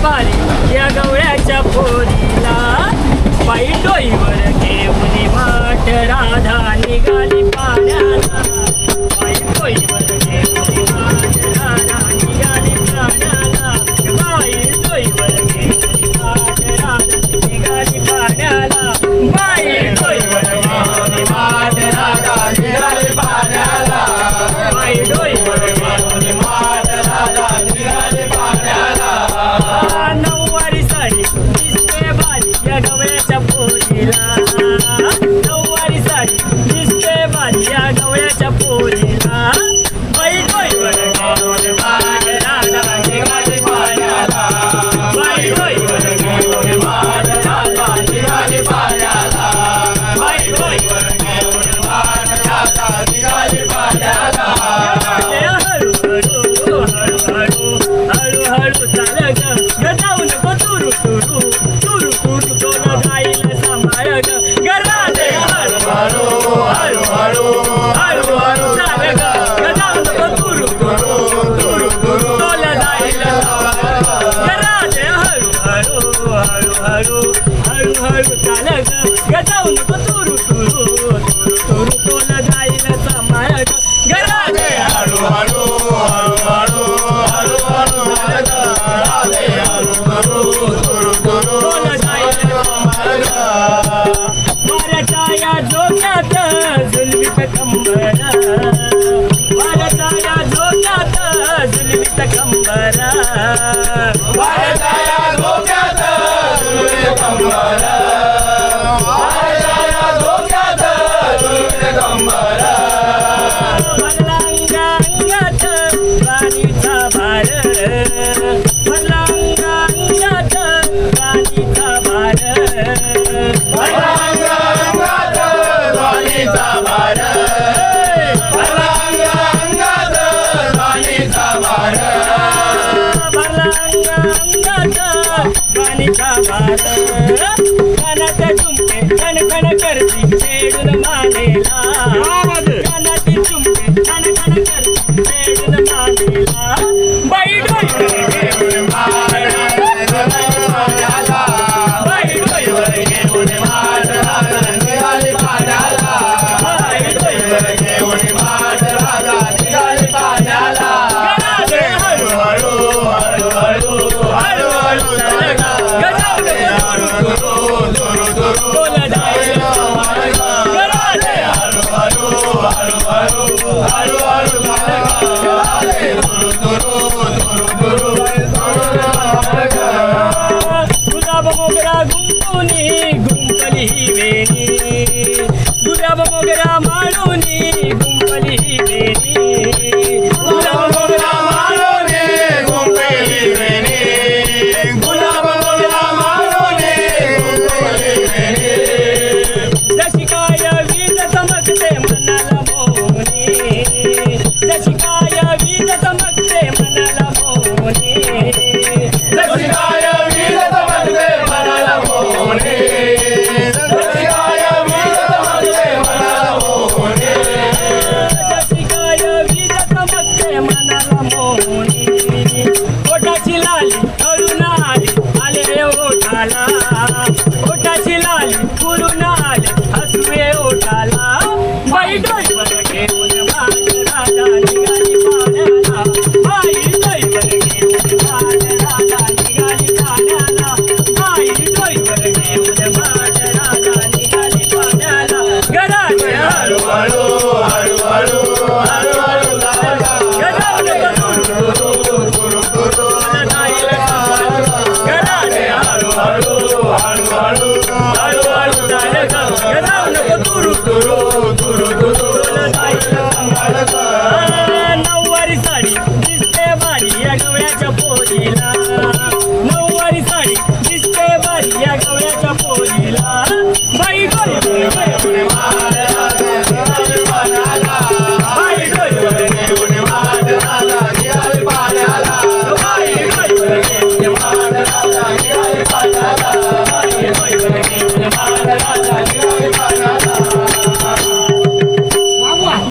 भारी या गवळ्याच्या पोरीला बाई डोईवर घेऊन माठ राधा निघाली पाण्याला बाई डोईवर घेऊन माठ राधा निघाली पाण्याला बाई डोईवर घेऊन माठ राधा निघाली पाण्याला बाई डोईवर घेऊन माठ राधा निघाली पाण्याला बाई डोईवर घेऊन माठ राधा निघाली पाण्याला नऊवारी साडी दिसते भारी या गवळ्याच्या पोरीला नऊवारी साडी दिसते भारी या गवळ्याच्या पोरीला बाई डोईवर घेऊन माठ राधा निघाली पाण्याला बाई डोईवर घेऊन माठ राधा निघाली पाण्याला बाई डोईवर घेऊन माठ राधा निघाली पाण्याला हळू चाल ग जाऊ नको तुरु तुरु तुरु तुरु तोला जाईल सांभाळ ग गरादे हळू हळू हळू हळू हळू चाल ग जाऊ नको तुरु तुरु तुरु तुरु तोला जाईल गरादे हळू हळू हळू हळू हळू हळू चाल ग जाऊ नको तुरु तुरु तुरु तुरु तोला जाईल सांभाळ ग गरादे हळू हळू हळू हळू हळू हळू या झोक्यात जुलवीत कंबरा भारताया झोक्यात जुलवीत कंबरा भारताया झोक्यात जुलवीत कंबरा भारताया झोक्यात जुलवीत कंबरा मल्लांगांगात राणीचा भार मल्लांगांगात राणीचा भार कानात झुमके कणकण करती छेडून मानेला कानात झुमके कणकण करती छेडून मानेला बाई डोईवर घेऊन माठ बाई डोईवर घेऊन माठ राधा निघाली पाण्याला बाई डोईवर घेऊन माठ राधा निघाली पाण्याला हळू हळू हळू हळू हळू हळू गुलाब मोगरा गुंपुनी गुंपली वेणी गुलाब मोगरा माळूनी गुंपली वेणी गुलाब मोगरा माळूनी गुंपली वेणी गुलाब मोगरा माळूनी गुंपली वेणी जशी काय वीज चमकते मनाला मोहनी जशी काय वीज चमकते मनाला मोहनी